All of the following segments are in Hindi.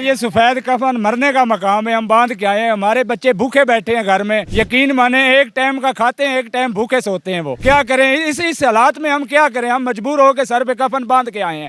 ये सफ़ेद कफन मरने का मकाम है, हम बांध के आए हैं। हमारे बच्चे भूखे बैठे हैं घर में, यकीन माने एक टाइम का खाते हैं, एक टाइम भूखे सोते हैं। वो क्या करें इस हालात में, हम क्या करें? हम मजबूर होकर सर पे कफन बांध के आए हैं।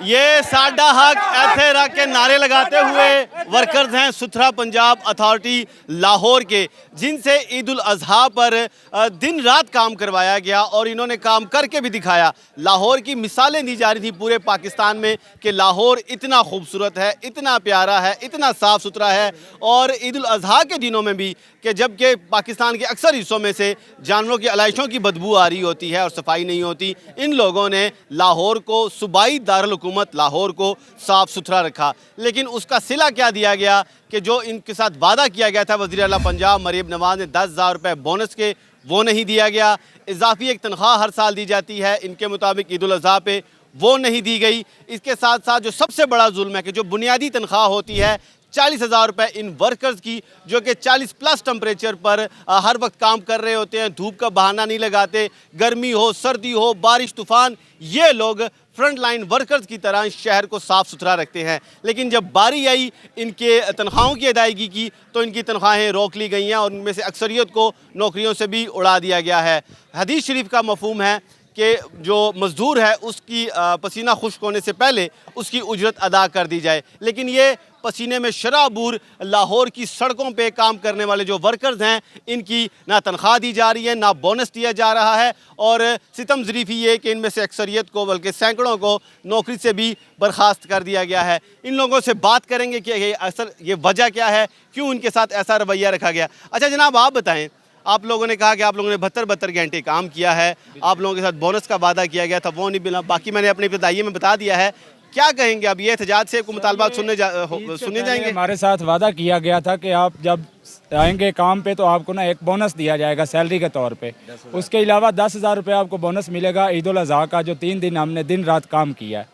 ये साडा हक ऐथे रख के नारे लगाते हुए वर्कर्स हैं सुथरा पंजाब अथॉरिटी लाहौर के, जिनसे ईद उल अजहा पर दिन रात काम करवाया गया और इन्होंने काम करके भी दिखाया। लाहौर की मिसालें दी जा रही थी पूरे पाकिस्तान में कि लाहौर इतना खूबसूरत है, इतना प्यारा है, इतना साफ़ सुथरा है। और ईद उल अजहा के दिनों में भी कि जबकि पाकिस्तान के अक्सर हिस्सों में से जानवरों की अलाइशों की बदबू आ रही होती है और सफाई नहीं होती, इन लोगों ने लाहौर को, सूबाई दारुल हुकूमत लाहौर को साफ़ सुथरा रखा। लेकिन उसका सिला क्या दिया गया कि जो इनके साथ वादा किया गया था वज़ीर आला पंजाब मरीम नवाज़ ने 10,000 रुपये बोनस के, वो नहीं दिया गया। इजाफी एक तनख्वाह हर साल दी जाती है इनके मुताबिक ईद उल अज़हा पे, वो नहीं दी गई। इसके साथ साथ जो सबसे बड़ा जुल्म है कि जो बुनियादी तनख्वाह होती है 40,000 रुपये इन वर्कर्स की, जो कि 40+ टेम्परेचर पर हर वक्त काम कर रहे होते हैं, धूप का बहाना नहीं लगाते, गर्मी हो, सर्दी हो, बारिश, तूफ़ान, ये लोग फ्रंट लाइन वर्कर्स की तरह शहर को साफ़ सुथरा रखते हैं। लेकिन जब बारी आई इनके तनख्वाहों की अदायगी की तो इनकी तनख्वाहें रोक ली गई हैं और उनमें से अक्सरियत को नौकरियों से भी उड़ा दिया गया है। हदीस शरीफ का मफहूम है कि जो मज़दूर है उसकी पसीना खुश्क होने से पहले उसकी उजरत अदा कर दी जाए। लेकिन ये पसीने में शराबूर लाहौर की सड़कों पे काम करने वाले जो वर्कर्स हैं, इनकी ना तनख्वाह दी जा रही है, ना बोनस दिया जा रहा है। और सितम ज़रीफ़ी ये कि इनमें से अक्सरियत को, बल्कि सैकड़ों को नौकरी से भी बर्खास्त कर दिया गया है। इन लोगों से बात करेंगे कि ये वजह क्या है, क्यों इनके साथ ऐसा रवैया रखा गया। अच्छा जनाब, आप बताएँ, आप लोगों ने कहा कि आप लोगों ने 72 घंटे काम किया है, आप लोगों के साथ बोनस का वादा किया गया था, वो नहीं मिला। बाकी मैंने अपनी इब्तिदाई में बता दिया है, क्या कहेंगे अब? ये एहतजाज से मुतालबात सुनने जाएंगे? हमारे साथ वादा किया गया था कि आप जब आएंगे काम पे तो आपको ना एक बोनस दिया जाएगा सैलरी के तौर पे। उसके अलावा 10,000 रुपये आपको बोनस मिलेगा ईद उल अज़हा का, जो 3 दिन हमने दिन रात काम किया है।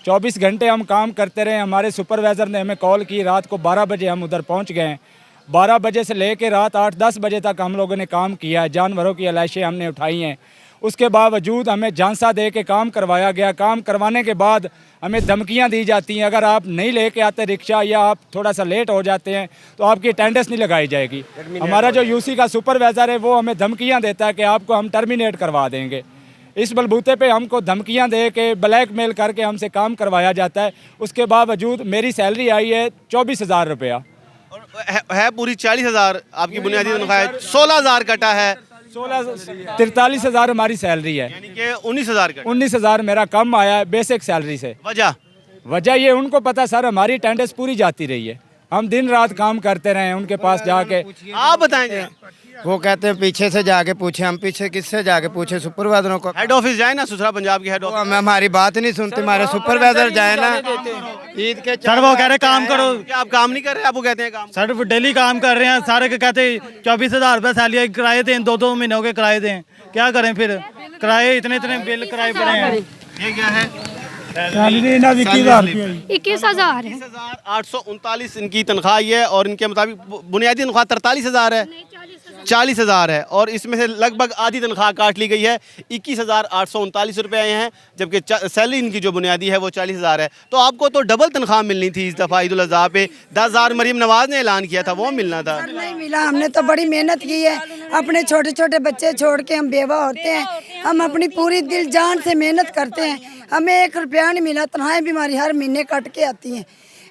24 घंटे हम काम करते रहे। हमारे सुपरवाइज़र ने हमें कॉल की, रात को 12 बजे हम उधर पहुँच गए। 12 बजे से लेकर रात 8-10 बजे तक हम लोगों ने काम किया है। जानवरों की अलाइशें हमने उठाई हैं। उसके बावजूद हमें झांसा दे के काम करवाया गया। काम करवाने के बाद हमें धमकियां दी जाती हैं, अगर आप नहीं लेके आते रिक्शा या आप थोड़ा सा लेट हो जाते हैं तो आपकी अटेंडेंस नहीं लगाई जाएगी। हमारा जो यूसी का सुपरवाइज़र है वो हमें धमकियां देता है कि आपको हम टर्मिनेट करवा देंगे। इस बलबूते पे हमको धमकियां दे के ब्लैकमेल करके हमसे काम करवाया जाता है। उसके बावजूद मेरी सैलरी आई है 24,000 रुपया है पूरी 40,000 आपकी बुनियादी तनख्वाह है, 16,000 कटा है, 43,000 हमारी सैलरी है, यानी कि 19,000 कटा। 19,000 मेरा कम आया है बेसिक सैलरी से। वजह ये उनको पता सर, हमारी अटेंडेंस पूरी जाती रही है, हम दिन रात काम करते रहे उनके पास जाके। आप बताएंगे? वो कहते हैं पीछे से जाके पूछे, हम पीछे किससे जाके पूछे? सुपरवाइजरों को। हेड ऑफिस जाए ना, सुथरा पंजाब की हेड ऑफिस। हमारी बात नहीं सुनते, हमारे सुपरवाइजर जाए ना। ईद के सर वो कह रहे काम करो, क्या आप काम नहीं कर रहे? आपको कहते हैं काम? सर वो डेली काम कर रहे हैं सारे के, कहते 24,000 रुपये सैलरी किराए दें, 2-2 महीनों के किराए दें। क्या करें फिर, किराए इतने बिल किराए पड़े हैं। ये क्या है? 21,000 है। 21,839 इनकी तनख्वाह है और इनके मुताबिक बुनियादी तनख्वाह 43,000 है, 40,000 है और इसमें से लगभग आधी तनख्वाह काट ली गई है। 21,839 रुपये आए हैं, जबकि सैलरी इनकी जो बुनियादी है वो 40,000 है। तो आपको तो डबल तनख्वाह मिलनी थी इस दफ़ा ईद उल अज़हा पे। 10,000 मरीम नवाज़ ने ऐलान किया था, वो मिलना था। नहीं मिला। हमने तो बड़ी मेहनत की है, अपने छोटे छोटे बच्चे छोड़ के हम बेवा होते हैं। हम अपनी पूरी दिल जान से मेहनत करते हैं, हमें 1 रुपया नहीं मिला। तनख्वाहें भी हमारी हर महीने कट के आती हैं।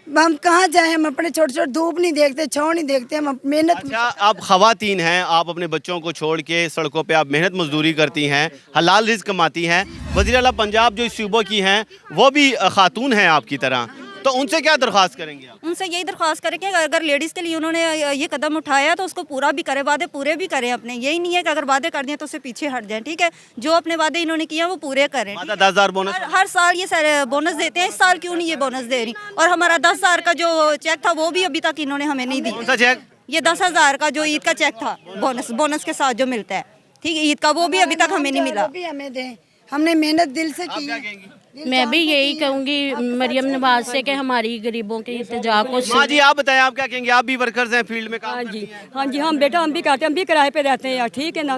हम कहाँ जाएं? हम अपने छोटे छोटे धूप नहीं देखते, छाँव नहीं देखते, हम मेहनत। अच्छा, आप खवातीन हैं, आप अपने बच्चों को छोड़ के सड़कों पे आप मेहनत मजदूरी करती हैं, हलाल रिज़्क़ कमाती हैं। वज़ीर आला पंजाब जो इस सूबे की हैं वो भी खातून हैं आपकी तरह, तो उनसे क्या दरख्वास्त करेंगे आप? उनसे यही दरख्वास्त करें कि अगर लेडीज़ के लिए उन्होंने ये कदम उठाया तो उसको पूरा भी करें, वादे पूरे भी करें अपने। यही नहीं है कि अगर वादे कर दिए तो उससे पीछे हट जाएं। ठीक है, जो अपने वादे इन्होंने किया वो पूरे करें। 10,000 बोनस हर साल ये बोनस देते हैं, इस साल क्यों नहीं ये बोनस दे रही? और हमारा 10,000 का जो चेक था वो भी अभी तक इन्होंने हमें नहीं दिया। कौन सा चेक? ये 10,000 का जो ईद का चेक था, बोनस के साथ जो मिलता है, ठीक है, ईद का, वो भी अभी तक हमें नहीं मिला। हमें दें, हमने मेहनत दिल से की। मैं भी यही कहूँगी मरियम नवाज से कि हमारी गरीबों की इल्तिजा को माँ जी आप बताएं, आप क्या कहेंगे? आप भी वर्कर्स हैं, फील्ड में काम हाँ करती जी हैं। हाँ जी हम बेटा हम भी करते हैं, हम भी किराए पे रहते हैं यार, ठीक है ना।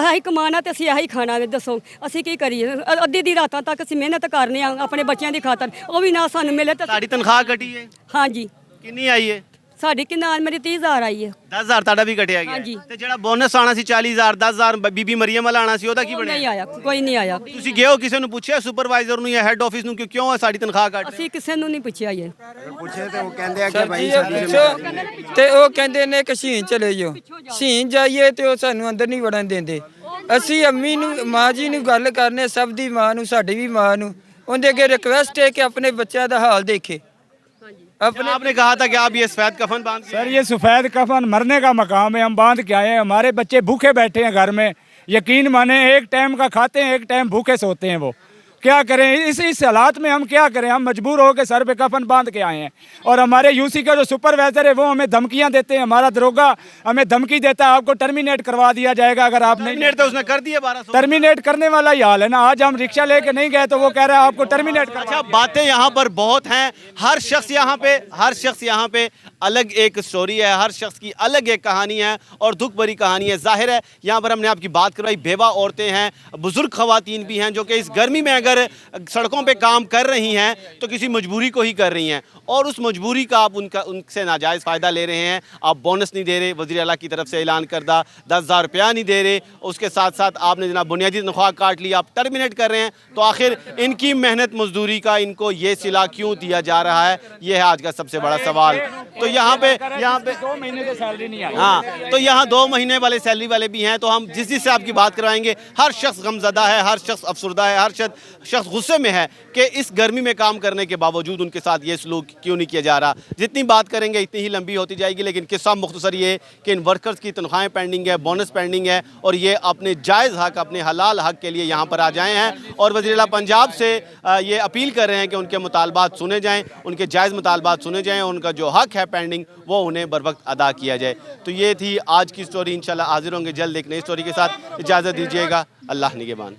यही कमाना ਤੇ ਅਸੀਂ ਇਹੀ ਖਾਣਾ ਵੇ, ਦੱਸੋ ਅਸੀਂ ਕੀ ਕਰੀਏ? ਅੱਧੀ ਦੀ ਰਾਤਾਂ ਤੱਕ ਅਸੀਂ ਮਿਹਨਤ ਕਰਨੇ ਆ ਆਪਣੇ ਬੱਚਿਆਂ ਦੀ ਖਾਤਰ, ਉਹ ਵੀ ਨਾ ਸਾਨੂੰ ਮਿਲੇ ਤਾਂ ਤੁਹਾਡੀ ਤਨਖਾਹ ਘਟੀ ਹੈ? ਹਾਂ ਜੀ ਕਿੰਨੀ ਆਈ ਹੈ? ਸਾਡੀ ਕਿੰਨਾ ਮੇਰੀ 30000 ਆਈ ਹੈ। 10000 ਤੁਹਾਡਾ ਵੀ ਘਟਿਆ ਗਿਆ ਹਾਂਜੀ। ਤੇ ਜਿਹੜਾ ਬੋਨਸ ਆਣਾ ਸੀ 40000 10000 ਬੀਬੀ ਮਰੀਮ ਵਾਲਾ ਆਣਾ ਸੀ ਉਹਦਾ ਕੀ ਉਹ ਨਹੀਂ ਬਣਿਆ? ਆਇਆ, ਕੋਈ ਨਹੀਂ ਆਇਆ। ਤੁਸੀਂ ਗਏ ਹੋ ਕਿਸੇ ਨੂੰ ਪੁੱਛਿਆ, ਸੁਪਰਵਾਈਜ਼ਰ ਨੂੰ ਜਾਂ ਹੈੱਡ ਆਫਿਸ ਨੂੰ ਕਿ ਕਿਉਂ ਸਾਡੀ ਤਨਖਾਹ ਘੱਟ? ਅਸੀਂ ਕਿਸੇ ਨੂੰ ਨਹੀਂ ਪੁੱਛਿਆ ਇਹ। ਪੁੱਛੇ ਤੇ ਉਹ ਕਹਿੰਦੇ ਆ ਕਿ ਸਰ ਭਾਈ ਜੀ ਇਹ ਪੁੱਛੋ ਤੇ ਉਹ ਕਹਿੰਦੇ ਨੇ ਕਿ ਸ਼ਹੀਨ ਚਲੇ ਜਾਓ, ਸ਼ਹੀਨ ਜਾਈਏ ਤੇ ਉਹ ਸਾਨੂੰ ਅੰਦਰ ਨਹੀਂ ਵੜਨ ਦਿੰਦੇ। ਅਸੀਂ ਅੰਮੀ ਨੂੰ ਮਾਂ ਜੀ ਨੂੰ ਗੱਲ ਕਰਨੇ, ਸਭ ਦੀ ਮਾਂ ਨੂੰ, ਸਾਡੀ ਵੀ ਮਾਂ ਨੂੰ, ਉਹਦੇ ਅੱਗੇ ਰਿਕਵੈਸਟ ਹੈ ਕਿ ਆਪਣੇ ਬੱਚਿਆਂ ਦਾ ਹਾਲ ਦੇਖੇ। अपने आपने कहा था कि आप ये सफेद कफन बांध के सर ये सफ़ेद कफन मरने का मकाम है, हम बांध के आए हैं। हमारे बच्चे भूखे बैठे हैं घर में, यकीन माने एक टाइम का खाते हैं, एक टाइम भूखे सोते हैं। वो क्या करें इस हालात में? हम क्या करें? हम मजबूर हो के सर पे कफन बांध के आए हैं। और हमारे यूसी का जो सुपरवाइजर है वो हमें धमकियां देते हैं, हमारा दरोगा हमें धमकी देता है आपको टर्मिनेट करवा दिया जाएगा अगर आप नहीं। टर्मिनेट तो उसने कर दिया 1200। टर्मिनेट करने वाला ही हाल है ना। आज हम रिक्शा लेके नहीं गए तो वो कह रहा है आपको टर्मिनेट करवा। अच्छा, बातें यहाँ पर बहुत हैं। हर शख्स यहाँ पे अलग एक स्टोरी है, हर शख्स की अलग एक कहानी है और दुख भरी कहानी है। जाहिर है यहाँ पर हमने आपकी बात करवाई, बेवा औरतें हैं, बुजुर्ग खवातीन भी हैं जो कि इस गर्मी में अगर सड़कों पे काम कर रही हैं तो किसी मजबूरी को ही कर रही हैं और उस मजबूरी का आप उनसे नाजायज़ फ़ायदा ले रहे हैं। आप बोनस नहीं दे रहे, वज़ीर आला की तरफ से ऐलान करदा 10,000 रुपया नहीं दे रहे, उसके साथ साथ आपने जनाब बुनियादी तनख्वाह काट ली, आप टर्मिनेट कर रहे हैं। तो आखिर इनकी मेहनत मजदूरी का इनको ये सिला क्यों दिया जा रहा है, ये है आज का सबसे बड़ा सवाल। तो यहाँ पे 2 महीने की सैलरी नहीं आई। हाँ, तो यहाँ 2 महीने वाले सैलरी वाले भी हैं। तो हम जिससे आपकी बात करवाएंगे, हर शख्स गमज़दा है, हर शख्स अफसरदा है, हर शख्स गुस्से में है कि इस गर्मी में काम करने के बावजूद उनके साथ ये सलूक क्यों नहीं किया जा रहा। जितनी बात करेंगे इतनी ही लंबी होती जाएगी, लेकिन किस्सा मुख्तसर ये कि इन वर्कर्स की तनख्वाहें पेंडिंग है, बोनस पेंडिंग है और ये अपने जायज़ हक, अपने हलाल हक के लिए यहाँ पर आ जाए हैं और वज़ीर आला पंजाब से ये अपील कर रहे हैं कि उनके मुतालबात सुने जाएँ, उनके जायज़ मुतालबात सुने जाएँ, उनका जो हक है पेंडिंग वो उन्हें बर वक्त अदा किया जाए। तो ये थी आज की स्टोरी। इंशाल्लाह हाजिर होंगे जल्द एक नई स्टोरी के साथ। इजाज़त दीजिएगा, अल्लाह निगहबान।